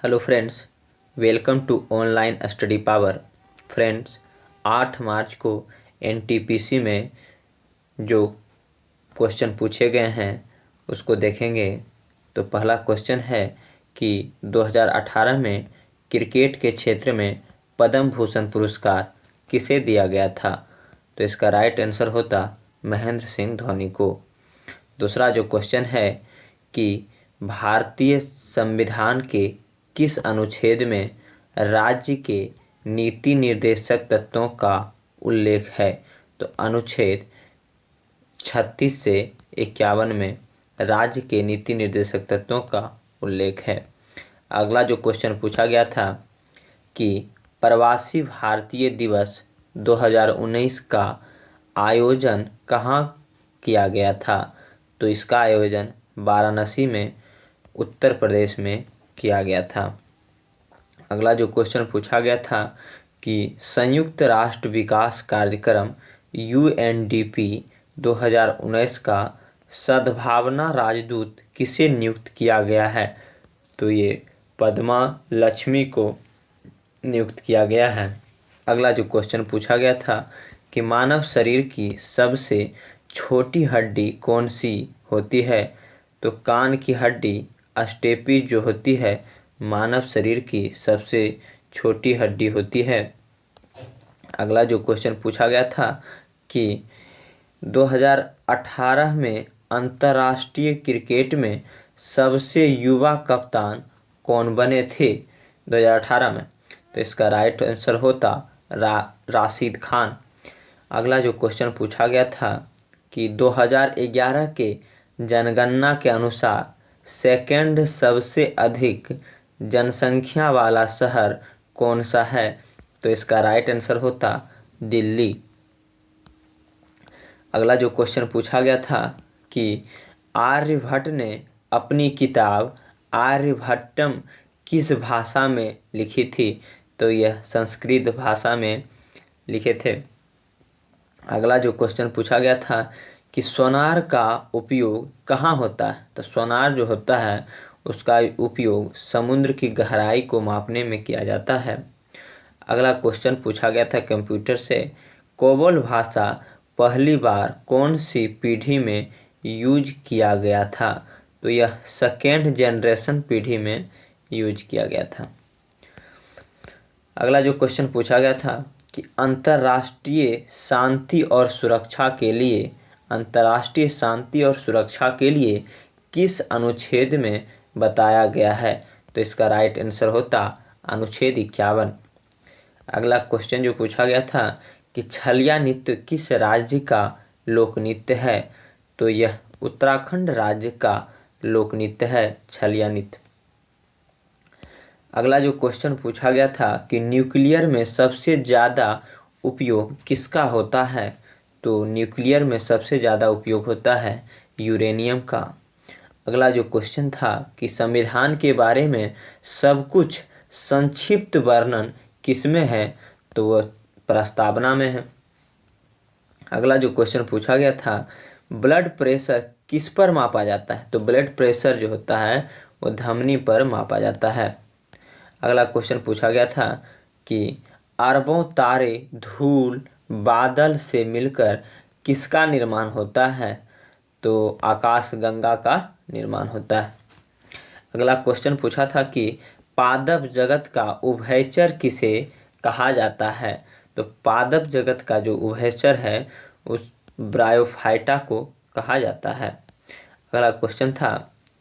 Hello friends, welcome to online study power. Friends, 8 March को NTPC में जो question पूछे गए हैं उसको देखेंगे। तो पहला क्वेश्चन है कि 2018 में क्रिकेट के क्षेत्र में पद्म भूषण पुरस्कार किसे दिया गया था? तो इसका राइट आंसर होता महेंद्र सिंह धोनी को। दूसरा जो क्वेश्चन है कि भारतीय संविधान के किस अनुच्छेद में राज्य के नीति निर्देशक तत्वों का उल्लेख है? तो अनुच्छेद 36 से 51 में राज्य के नीति निर्देशक तत्वों का उल्लेख है। अगला जो क्वेश्चन पूछा गया था कि प्रवासी भारतीय दिवस 2019 का आयोजन कहाँ किया गया था? तो इसका आयोजन वाराणसी में उत्तर प्रदेश में किया गया था। अगला जो क्वेश्चन पूछा गया था कि संयुक्त राष्ट्र विकास कार्यक्रम यूएनडीपी 2019 का सद्भावना राजदूत किसे नियुक्त किया गया है? तो ये पद्मा लक्ष्मी को नियुक्त किया गया है। अगला जो क्वेश्चन पूछा गया था कि मानव शरीर की सबसे छोटी हड्डी कौन सी होती है? तो कान की हड्डी स्टेपी जो होती है मानव शरीर की सबसे छोटी हड्डी होती है। अगला जो क्वेश्चन पूछा गया था कि 2018 में अंतर्राष्ट्रीय क्रिकेट में सबसे युवा कप्तान कौन बने थे 2018 में? तो इसका राइट आंसर होता राशिद खान। अगला जो क्वेश्चन पूछा गया था कि 2011 के जनगणना के अनुसार सेकंड सबसे अधिक जनसंख्या वाला शहर कौन सा है? तो इसका राइट आंसर होता दिल्ली। अगला जो क्वेश्चन पूछा गया था कि आर्यभट्ट ने अपनी किताब आर्यभट्टम किस भाषा में लिखी थी? तो यह संस्कृत भाषा में लिखे थे। अगला जो क्वेश्चन पूछा गया था कि सोनार का उपयोग कहाँ होता है? तो सोनार जो होता है उसका उपयोग समुद्र की गहराई को मापने में किया जाता है। अगला क्वेश्चन पूछा गया था कंप्यूटर से, कोबोल भाषा पहली बार कौन सी पीढ़ी में यूज किया गया था? तो यह सेकेंड जनरेशन पीढ़ी में यूज किया गया था। अगला जो क्वेश्चन पूछा गया था कि अंतर्राष्ट्रीय शांति और सुरक्षा के लिए किस अनुच्छेद में बताया गया है? तो इसका राइट आंसर होता अनुच्छेद 51। अगला क्वेश्चन जो पूछा गया था कि छलिया नृत्य किस राज्य का लोक नृत्य है? तो यह उत्तराखंड राज्य का लोक नृत्य है छलिया नृत्य। अगला जो क्वेश्चन पूछा गया था कि न्यूक्लियर में सबसे ज़्यादा उपयोग किसका होता है? तो न्यूक्लियर में सबसे ज़्यादा उपयोग होता है यूरेनियम का। अगला जो क्वेश्चन था कि संविधान के बारे में सब कुछ संक्षिप्त वर्णन किसमें है? तो वह प्रस्तावना में है। अगला जो क्वेश्चन पूछा गया था ब्लड प्रेशर किस पर मापा जाता है? तो ब्लड प्रेशर जो होता है वो धमनी पर मापा जाता है। अगला क्वेश्चन पूछा गया था कि अरबों तारे धूल बादल से मिलकर किसका निर्माण होता है? तो आकाश गंगा का निर्माण होता है। अगला क्वेश्चन पूछा था कि पादप जगत का उभयचर किसे कहा जाता है? तो पादप जगत का जो उभयचर है उस ब्रायोफाइटा को कहा जाता है। अगला क्वेश्चन था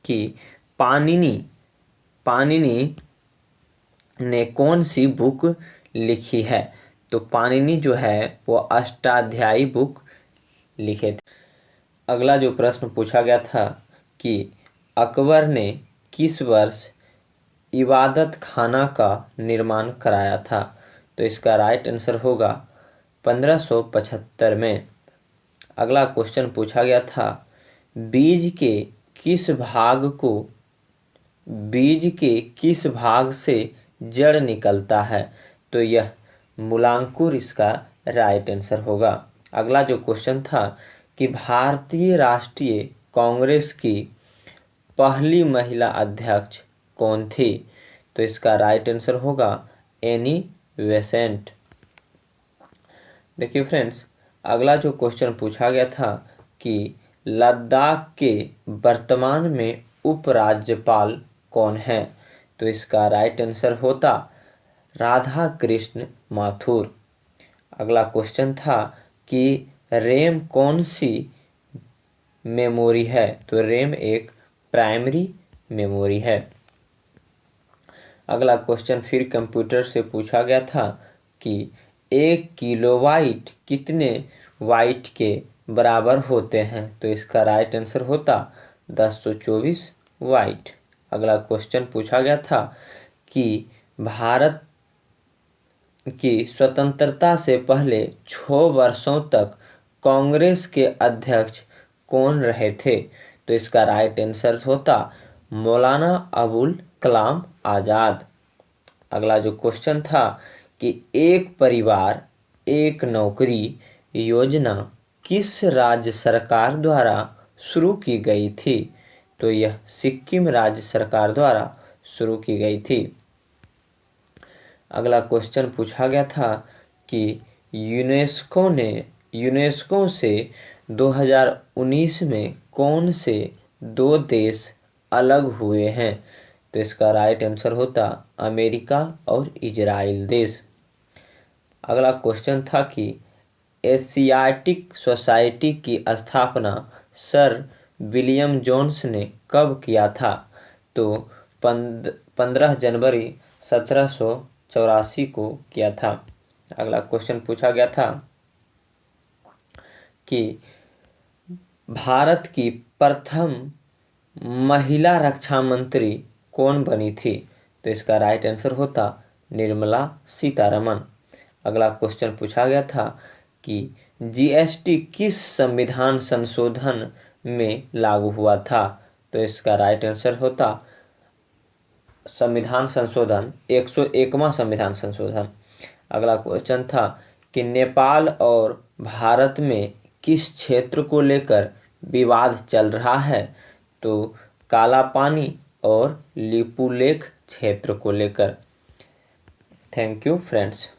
कि पाणिनि ने कौन सी बुक लिखी है? तो पाणिनि जो है वो अष्टाध्यायी बुक लिखे थे। अगला जो प्रश्न पूछा गया था कि अकबर ने किस वर्ष इबादत खाना का निर्माण कराया था? तो इसका राइट आंसर होगा 1575 में। अगला क्वेश्चन पूछा गया था बीज के किस भाग से जड़ निकलता है? तो यह मूलांकुर इसका राइट आंसर होगा। अगला जो क्वेश्चन था कि भारतीय राष्ट्रीय कांग्रेस की पहली महिला अध्यक्ष कौन थी? तो इसका राइट आंसर होगा एनी बेसेंट। देखिए फ्रेंड्स, अगला जो क्वेश्चन पूछा गया था कि लद्दाख के वर्तमान में उपराज्यपाल कौन है, तो इसका राइट आंसर होता राधा कृष्ण माथुर। अगला क्वेश्चन था कि रैम कौन सी मेमोरी है, तो रैम एक प्राइमरी मेमोरी है। अगला क्वेश्चन फिर कंप्यूटर से पूछा गया था कि 1 किलोबाइट कितने बाइट के बराबर होते हैं, तो इसका राइट आंसर होता 1024 बाइट। अगला क्वेश्चन पूछा गया था कि भारत की स्वतंत्रता से पहले 6 वर्षों तक कांग्रेस के अध्यक्ष कौन रहे थे, तो इसका राइट आंसर होता मौलाना अबुल कलाम आज़ाद। अगला जो क्वेश्चन था कि एक परिवार एक नौकरी योजना किस राज्य सरकार द्वारा शुरू की गई थी, तो यह सिक्किम राज्य सरकार द्वारा शुरू की गई थी। अगला क्वेश्चन पूछा गया था कि यूनेस्को से 2019 में कौन से 2 देश अलग हुए हैं, तो इसका राइट आंसर होता अमेरिका और इजराइल देश। अगला क्वेश्चन था कि एशियाटिक सोसाइटी की स्थापना सर विलियम जोन्स ने कब किया था, तो 15 जनवरी 1784 को किया था। अगला क्वेश्चन पूछा गया था कि भारत की प्रथम महिला रक्षा मंत्री कौन बनी थी, तो इसका राइट आंसर होता निर्मला सीतारमण। अगला क्वेश्चन पूछा गया था कि जीएसटी किस संविधान संशोधन में लागू हुआ था, तो इसका राइट आंसर होता संविधान संशोधन 101वां संविधान संशोधन। अगला क्वेश्चन था कि नेपाल और भारत में किस क्षेत्र को लेकर विवाद चल रहा है, तो काला पानी और लिपुलेख क्षेत्र को लेकर। Thank you friends.